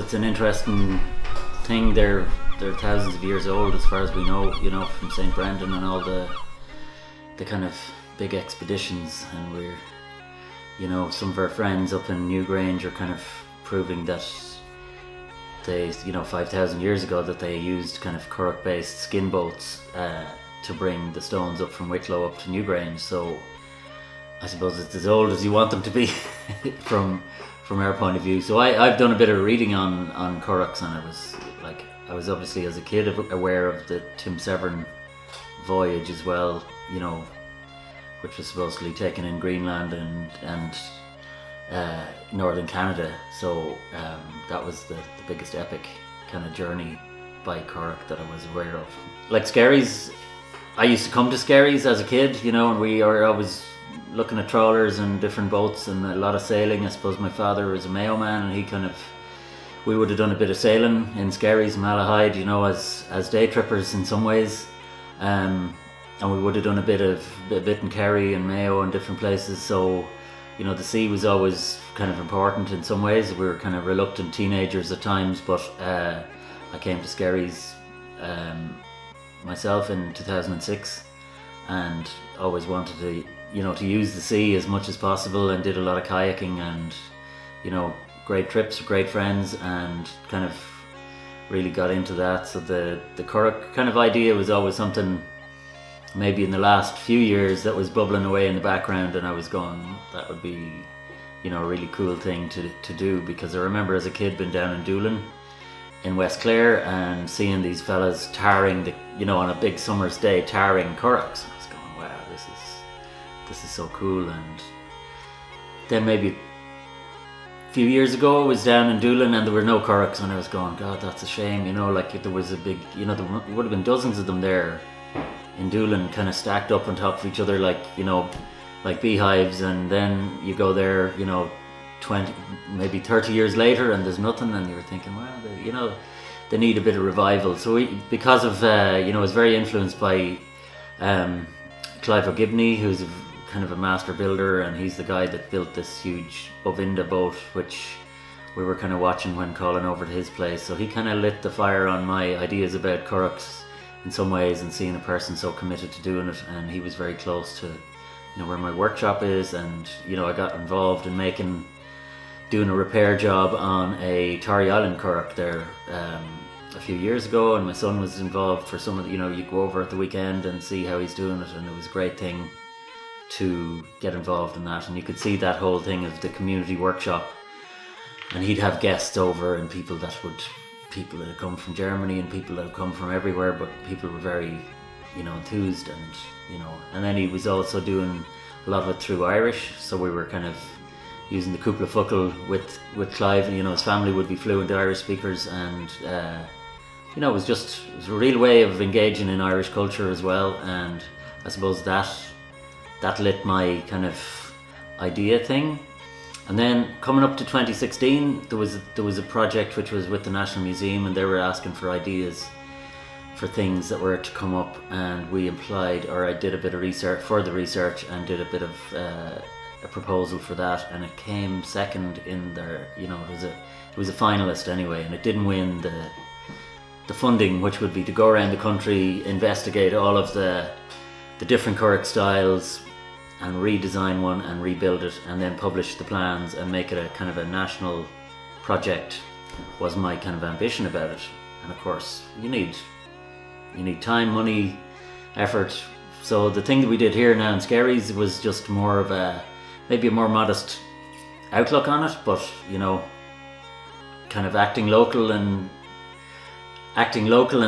it's an interesting thing. They're thousands of years old as far as we know, you know, from St. Brendan and all the kind of big expeditions, and we're, you know, some of our friends up in Newgrange are kind of proving that they, you know, 5,000 years ago that they used kind of curragh based skin boats to bring the stones up from Wicklow up to Newgrange. So I suppose it's as old as you want them to be from our point of view. So I've done a bit of reading on curraghs, and I was obviously as a kid aware of the Tim Severn voyage as well, you know, which was supposedly taken in Greenland and northern Canada. So that was the biggest epic kind of journey by curragh that I was aware of. Like Skerries, I used to come to Skerries as a kid, you know, and we are always looking at trawlers and different boats and a lot of sailing. I suppose my father was a Mayo man, and we would have done a bit of sailing in Skerries, Malahide, you know, as day trippers in some ways. And we would have done a bit in Kerry and Mayo and different places. So, you know, the sea was always kind of important in some ways. We were kind of reluctant teenagers at times, but I came to Skerries myself in 2006 and always wanted to, you know, to use the sea as much as possible, and did a lot of kayaking and, you know, great trips with great friends, and kind of really got into that. So the curragh kind of idea was always something maybe in the last few years that was bubbling away in the background, and I was going, that would be, you know, a really cool thing to do, because I remember as a kid being down in Dublin in West Clare and seeing these fellas tarring you know, on a big summer's day, tarring curraghs. I was going, wow, this is so cool. And then maybe a few years ago I was down in Dublin and there were no curraghs, and I was going, God, that's a shame, you know, like there was a big, you know, there would have been dozens of them there in Dublin, kind of stacked up on top of each other, like, you know, like beehives. And then you go there, you know, 20, maybe 30 years later, and there's nothing, and you were thinking, well, you know, they need a bit of revival. So because of, you know, I was very influenced by Clive O'Gibney, who's kind of a master builder, and he's the guy that built this huge Bovinda boat, which we were kind of watching when calling over to his place. So he kind of lit the fire on my ideas about curraghs in some ways, and seeing a person so committed to doing it. And he was very close to, you know, where my workshop is, and, you know, I got involved in doing a repair job on a Torrey Island curragh there a few years ago, and my son was involved for some of the, you know, you go over at the weekend and see how he's doing it, and it was a great thing to get involved in that. And you could see that whole thing of the community workshop, and he'd have guests over, and people that had come from Germany and people that had come from everywhere, but people were very, you know, enthused. And, you know, and then he was also doing a lot of it through Irish, so we were kind of using the Cúpla Focal with Clive, and, you know, his family would be fluent Irish speakers, and you know, it was a real way of engaging in Irish culture as well. And I suppose that lit my kind of idea thing. And then coming up to 2016, there was a project which was with the National Museum, and they were asking for ideas for things that were to come up, and I did a bit of further research and did a bit of a proposal for that, and it came second in there. You know, it was a finalist anyway, and it didn't win the funding, which would be to go around the country, investigate all of the different curragh styles, and redesign one and rebuild it, and then publish the plans and make it a kind of a national project, was my kind of ambition about it. And of course, you need time, money, effort. So the thing that we did here now in Skerries was just more of maybe a more modest outlook on it, but, you know, kind of acting local and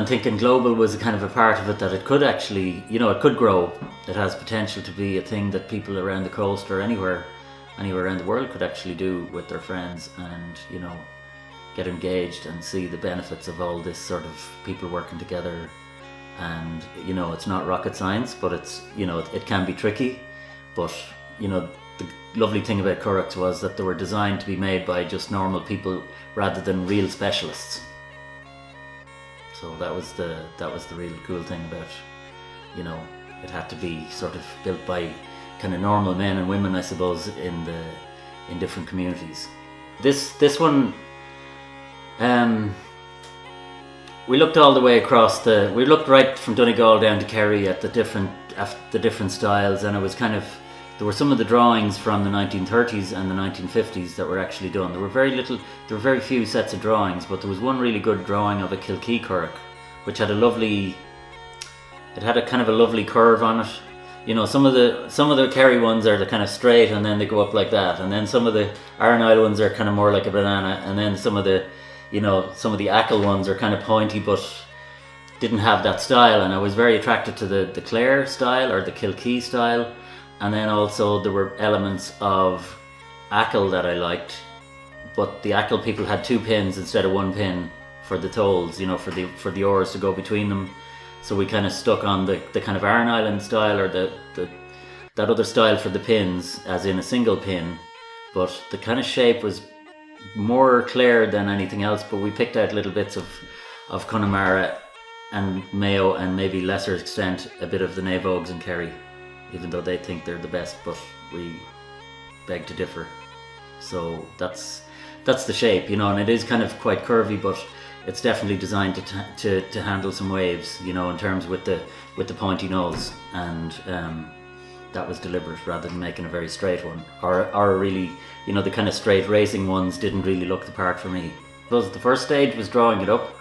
thinking global was a kind of a part of it, that it could actually, you know, it could grow. It has potential to be a thing that people around the coast or anywhere around the world could actually do with their friends, and, you know, get engaged and see the benefits of all this sort of people working together. And, you know, it's not rocket science, but it's, you know, it can be tricky. But, you know, the lovely thing about curraghs was that they were designed to be made by just normal people rather than real specialists. So that was the real cool thing about, you know, it had to be sort of built by kind of normal men and women, I suppose, in different communities. This one, We looked all the way across we looked right from Donegal down to Kerry at the different styles, and it was kind of, there were some of the drawings from the 1930s and the 1950s that were actually done. There were very few sets of drawings, but there was one really good drawing of a Kilkee currach, which had it had a kind of a lovely curve on it. You know, some of the Kerry ones are the kind of straight and then they go up like that, and then some of the Iron Isle ones are kind of more like a banana, and then some of the Achill ones are kind of pointy but didn't have that style. And I was very attracted to the Clare style or the Kilkee style, and then also there were elements of Achill that I liked, but the Achill people had 2 pins instead of 1 pin for the tholes, you know, for the oars to go between them. So we kind of stuck on the kind of Iron Island style, or that other style for the pins, as in a single pin, but the kind of shape was more Clare than anything else. But we picked out little bits of Connemara and Mayo, and maybe lesser extent a bit of the Navogues and Kerry, even though they think they're the best, but we beg to differ. So that's the shape, you know, and it is kind of quite curvy, but it's definitely designed to handle some waves, you know, in terms with the pointy nose, and that was deliberate rather than making a very straight one, or really, you know, the kind of straight racing ones didn't really look the part for me. The first stage was drawing it up,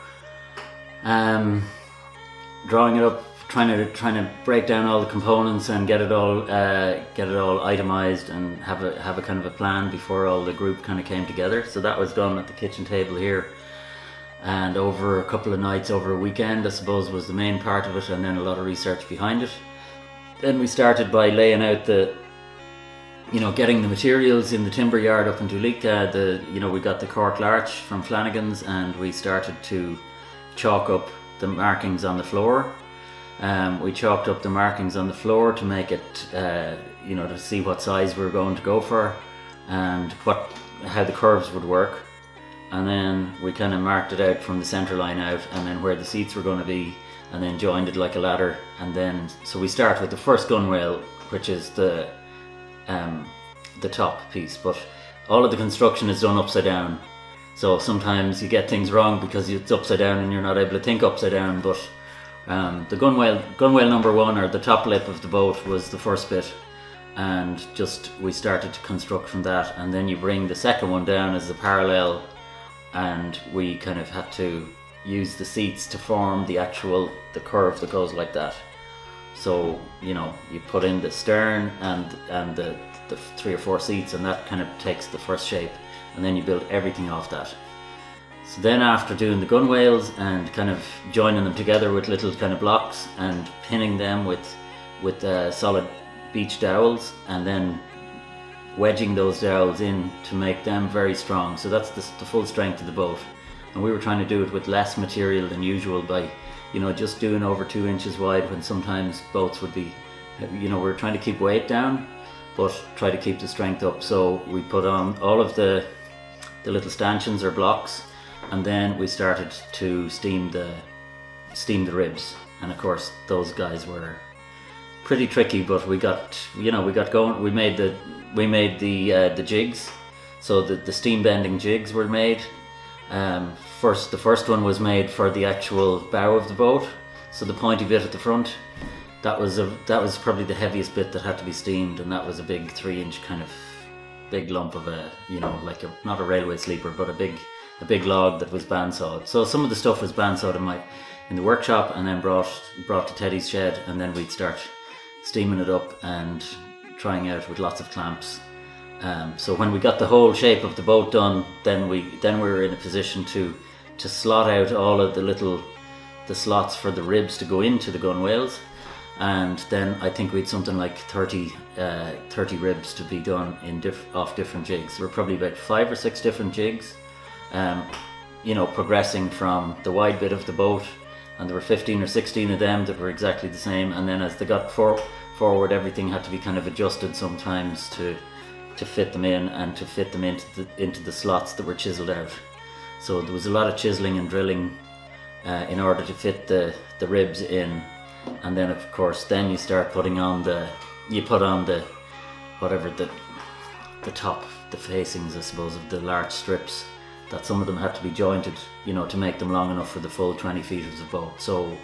trying to break down all the components and get it all itemized and have a kind of a plan before all the group kind of came together. So that was done at the kitchen table here, and over a couple of nights, over a weekend, I suppose, was the main part of it, and then a lot of research behind it. Then we started by laying out getting the materials in the timber yard up in Duleek. We got the cork larch from Flanagan's, and we started to chalk up the markings on the floor. We chalked up the markings on the floor to make it, to see what size we were going to go for and how the curves would work. And then we kind of marked it out from the centre line out, and then where the seats were going to be, and then joined it like a ladder. And then, so we start with the first gunwale, which is the top piece, but all of the construction is done upside down. So sometimes you get things wrong because it's upside down and you're not able to think upside down. But the gunwale number 1, or the top lip of the boat, was the first bit, and just we started to construct from that. And then you bring the second one down as a parallel, and we kind of had to use the seats to form the curve that goes like that. So, you know, you put in the stern and the 3 or 4 seats, and that kind of takes the first shape, and then you build everything off that. So then, after doing the gunwales and kind of joining them together with little kind of blocks and pinning them with solid beach dowels, and then wedging those dowels in to make them very strong. So that's the full strength of the boat. And we were trying to do it with less material than usual by, you know, just doing over 2 inches wide, when sometimes boats would be, you know, we're trying to keep weight down but try to keep the strength up. So we put on all of the little stanchions or blocks, and then we started to steam the ribs. And of course those guys were pretty tricky, but we got going. We made the jigs, so the steam bending jigs were made. The first one was made for the actual bow of the boat, so the pointy bit at the front. That was probably the heaviest bit that had to be steamed, and that was a big 3-inch kind of big lump of not a railway sleeper, but a big log that was bandsawed. So some of the stuff was bandsawed in the workshop, and then brought to Teddy's shed, and then we'd start steaming it up and trying out with lots of clamps. So when we got the whole shape of the boat done, then we were in a position to slot out all of the slots for the ribs to go into the gunwales. And then I think we'd something like 30 ribs to be done off different jigs. There were probably about 5 or 6 different jigs, progressing from the wide bit of the boat, and there were 15 or 16 of them that were exactly the same. And then as they got forward, everything had to be kind of adjusted sometimes to fit them in, and to fit them into the slots that were chiseled out. So there was a lot of chiseling and drilling in order to fit the ribs in. And then of course then you start putting on the top, the facings, I suppose, of the larch strips, that some of them had to be jointed, you know, to make them long enough for the full 20 feet of the boat. So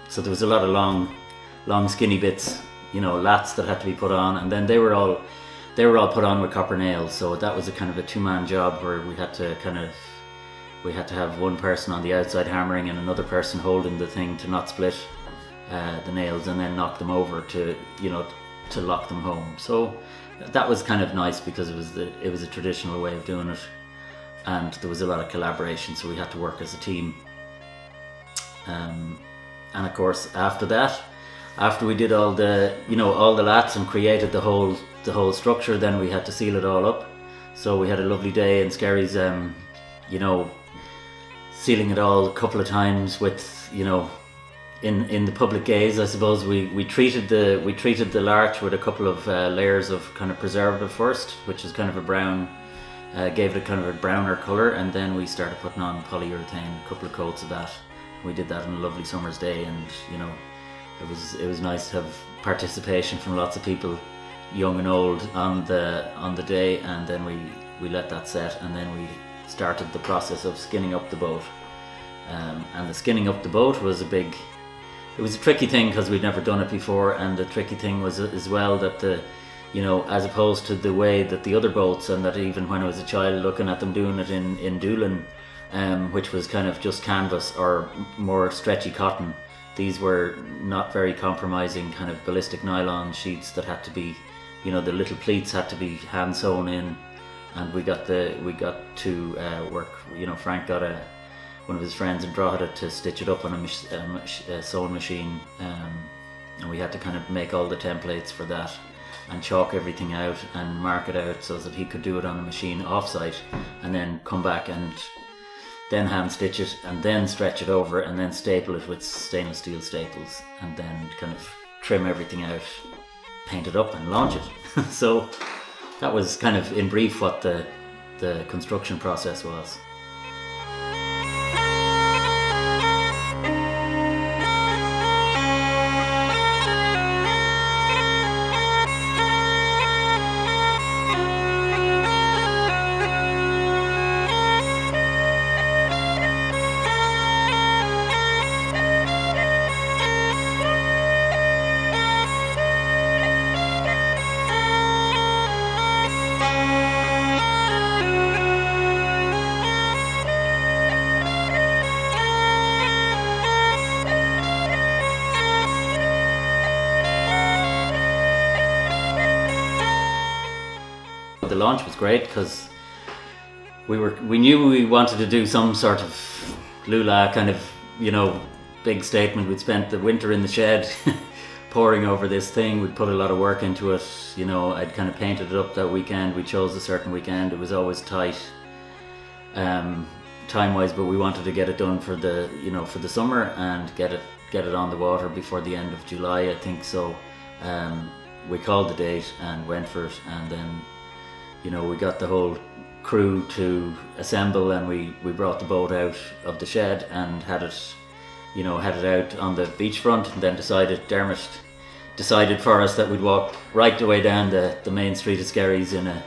so there was a lot of long skinny bits, you know, lats that had to be put on, and then they were all put on with copper nails. So that was a kind of a two-man job where we had to have one person on the outside hammering and another person holding the thing to not split the nails, and then knock them over to, you know, to lock them home. So that was kind of nice because it was a traditional way of doing it, and there was a lot of collaboration, so we had to work as a team. And of course, after that, after we did all the lats and created the whole structure, then we had to seal it all up. So we had a lovely day in Skerries, you know, sealing it all a couple of times with, you know, in the public gaze, I suppose. We treated the larch with a couple of layers of kind of preservative first, which is kind of a brown, gave it kind of a browner colour, and then we started putting on polyurethane, a couple of coats of that. We did that on a lovely summer's day, and you know, it was nice to have participation from lots of people, young and old, on the day. And then we let that set, and then we started the process of skinning up the boat. And the skinning up the boat was it was a tricky thing because we'd never done it before, and the tricky thing was as well that you know, as opposed to the way that the other boats, and that even when I was a child looking at them doing it in Dublin, which was kind of just canvas or more stretchy cotton, these were not very compromising kind of ballistic nylon sheets that had to be, you know, the little pleats had to be hand sewn in, and we got to work, you know, Frank got one of his friends in Drogheda to stitch it up on a sewing machine, and we had to kind of make all the templates for that and chalk everything out and mark it out so that he could do it on a machine off-site, and then come back and then hand stitch it, and then stretch it over, and then staple it with stainless steel staples, and then kind of trim everything out, paint it up and launch it. So that was kind of in brief what the construction process was. The launch was great because we knew we wanted to do some sort of lula kind of, you know, big statement. We'd spent the winter in the shed pouring over this thing. We'd put a lot of work into it, you know. I'd kind of painted it up that weekend. We chose a certain weekend. It was always tight time-wise, but we wanted to get it done for the, you know, for the summer and get it on the water before the end of July, I think. So we called the date and went for it, and then, you know, we got the whole crew to assemble, and we brought the boat out of the shed and had it out on the beachfront, and then Dermot decided for us that we'd walk right the way down the main street of Skerries in a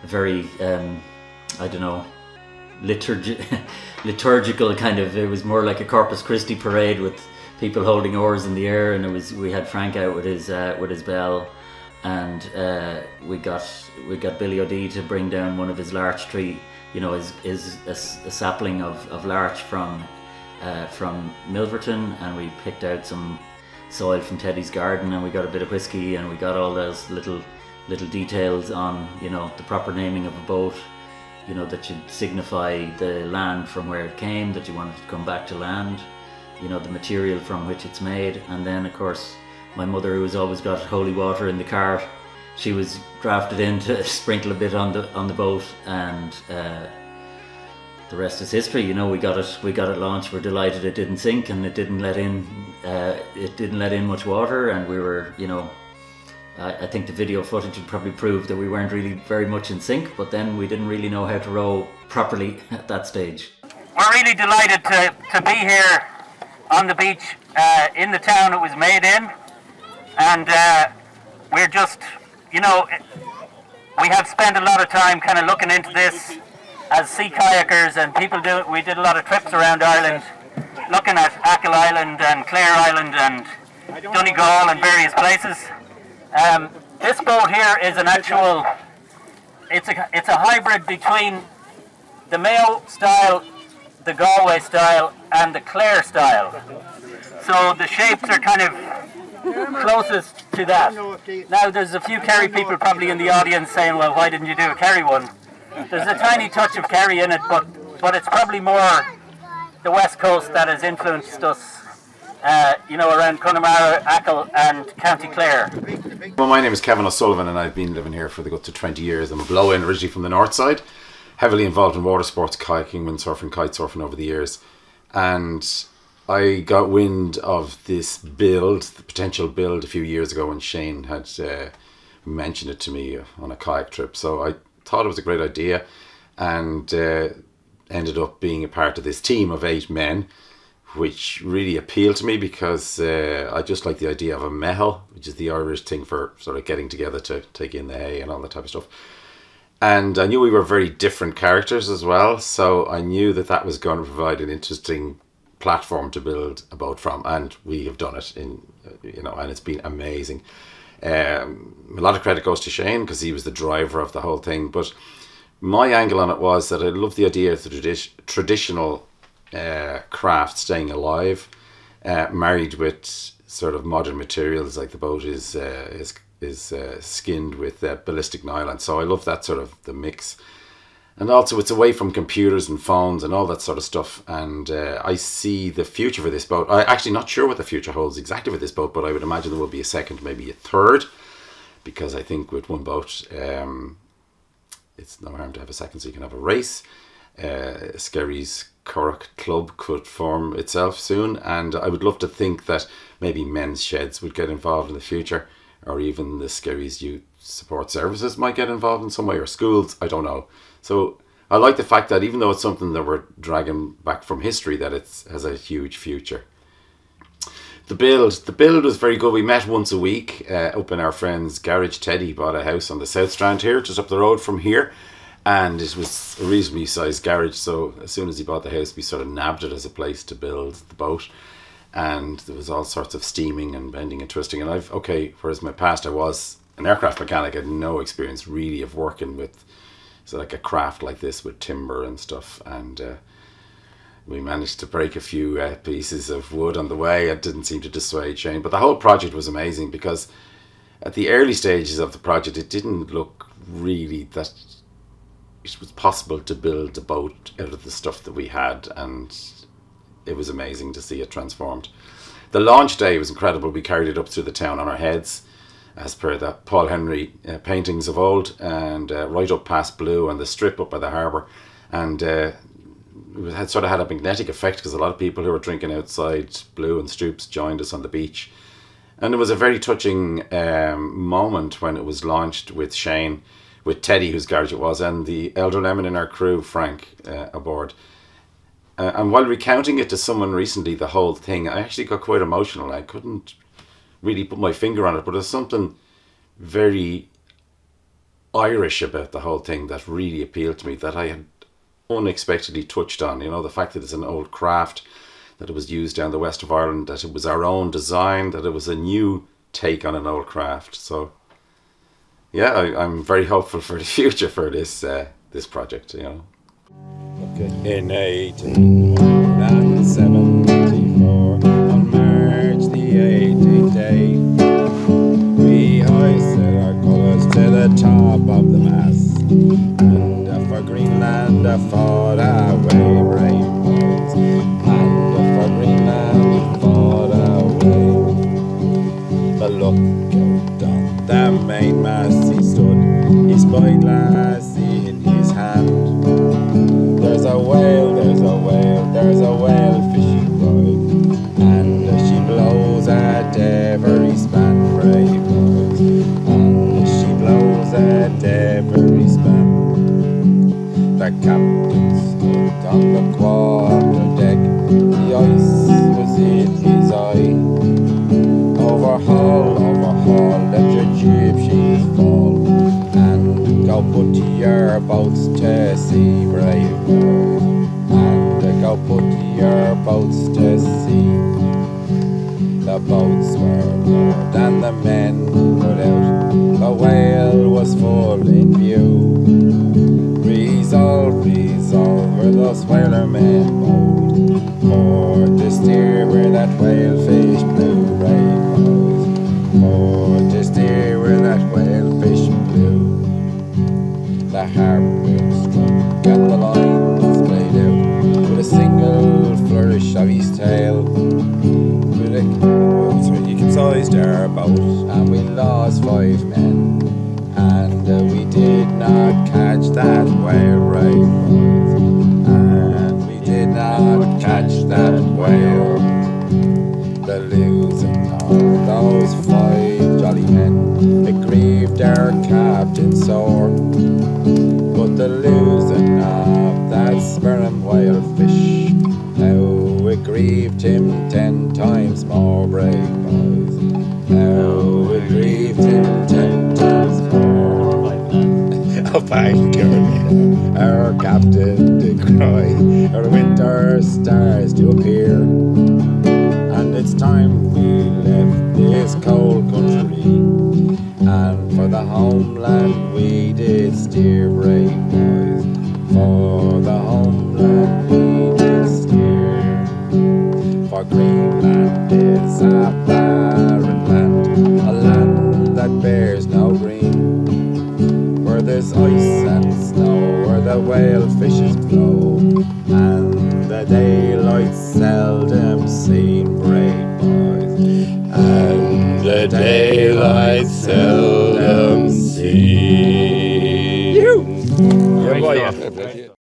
very, I don't know, liturgical kind of, it was more like a Corpus Christi parade with people holding oars in the air, and we had Frank out with his bell, and we got Billy O'D to bring down one of his larch tree, you know, a sapling of larch from Milverton, and we picked out some soil from Teddy's garden, and we got a bit of whiskey, and we got all those little details on, you know, the proper naming of a boat, you know, that should signify the land from where it came, that you wanted to come back to land, you know, the material from which it's made. And then of course my mother, who has always got holy water in the cart, she was drafted in to sprinkle a bit on the boat, and the rest is history. You know, we got it launched. We're delighted it didn't sink, and it didn't let in much water, and we were, you know, I think the video footage would probably prove that we weren't really very much in sync, but then we didn't really know how to row properly at that stage. We're really delighted to be here on the beach in the town it was made in, and we're just, you know, we have spent a lot of time kind of looking into this as sea kayakers and people we did a lot of trips around Ireland, looking at Achill Island and Clare Island and Donegal and various places. This boat here is an actual, it's a hybrid between the Mayo style, the Galway style and the Clare style. So the shapes are kind of closest to that. Now there's a few Kerry people probably in the audience saying, well, why didn't you do a Kerry one? There's a tiny touch of Kerry in it, but it's probably more the West Coast that has influenced us, around Connemara, Achill and County Clare. Well, my name is Kevin O'Sullivan and I've been living here for the good to 20 years. I'm a blow-in, originally from the north side, heavily involved in water sports, kayaking, windsurfing, kite surfing over the years. And I got wind of this build, the potential build, a few years ago when Shane had mentioned it to me on a kayak trip. So I thought it was a great idea and ended up being a part of this team of 8 men, which really appealed to me because I just like the idea of a mehel, which is the Irish thing for sort of getting together to take in the hay and all that type of stuff. And I knew we were very different characters as well, so I knew that was going to provide an interesting platform to build a boat from, and we have done it and it's been amazing. A lot of credit goes to Shane because he was the driver of the whole thing, but my angle on it was that I love the idea of the traditional craft staying alive, married with sort of modern materials, like the boat is skinned with ballistic nylon. So I love that sort of the mix, and also it's away from computers and phones and all that sort of stuff. And I see the future for this boat. I'm actually not sure what the future holds exactly for this boat, but I would imagine there will be a second, maybe a third, because I think with one boat, it's no harm to have a second, so you can have a race. Skerries Currach Club could form itself soon, and I would love to think that maybe men's sheds would get involved in the future, or even the Skerries Youth Support Services might get involved in some way, or schools, I don't know. So I like the fact that even though it's something that we're dragging back from history, that it has a huge future. The build was very good. We met once a week up in our friend's garage. Teddy bought a house on the South Strand here, just up the road from here. And it was a reasonably sized garage, so as soon as he bought the house, we sort of nabbed it as a place to build the boat. And there was all sorts of steaming and bending and twisting. And whereas in my past I was an aircraft mechanic, I had no experience really of working with like a craft like this with timber and stuff. And we managed to break a few pieces of wood on the way. It didn't seem to dissuade Shane. But the whole project was amazing because at the early stages of the project, it didn't look really that it was possible to build a boat out of the stuff that we had, and it was amazing to see it transformed. The launch day was incredible. We carried it up through the town on our heads, as per the Paul Henry paintings of old, and right up past Blue and the strip up by the harbour. And it had a magnetic effect because a lot of people who were drinking outside Blue and Stoops joined us on the beach. And it was a very touching moment when it was launched with Shane, with Teddy, whose garage it was, and the elder lemon in our crew, Frank, aboard. And while recounting it to someone recently, the whole thing, I actually got quite emotional. I couldn't really put my finger on it, but there's something very Irish about the whole thing that really appealed to me, that I had unexpectedly touched on. The fact that it's an old craft, that it was used down the west of Ireland, that it was our own design, that it was a new take on an old craft. So yeah, I'm very hopeful for the future for this project, Okay. In 1874, on March the 18th day, we hoisted our colours to the top of the mast, and for Greenland fought away brave boys, and for Greenland fought away. The lookout on the mainmast he stood, his spyglassy in his hand. There's a whale, there's a whale, there's a whale fishing right, and she blows at every span, brave boys, and she blows at every span. The captain stood on the quarter deck, the ice was in his eye. Overhaul, let your jib sheets fall, and go put your boats to sea, brave boats to sea. The boats were more than the men put out. The whale was full in view. Resolve, resolve, were those whaler men bold, for to steer where that whale fish blew, right boys, for to steer where that whale fish blew. The harpoon struck and the lines played out with a single flourish of his tail. Broderick, you capsized our boat and we lost 5 men, and we did not catch that whale, right boys, and we did not catch that whale. The losing of those 5 jolly men, it grieved our captain sore, but the losing of that sperm whale fish, how it grieved him 10 times more, brave boys, how it grieved him 10 times more. Oh, thank God, our captain did cry, our winter stars to appear, and it's time we left this cold country, and for the homeland we did steer, brave boys, for the homeland we did steer. For Greenland is a barren land, a land that bears no green, where there's ice and snow, where the whale fishes blow, and the daylight seldom seen, brave boys, and the daylight seldom seen. Great stuff.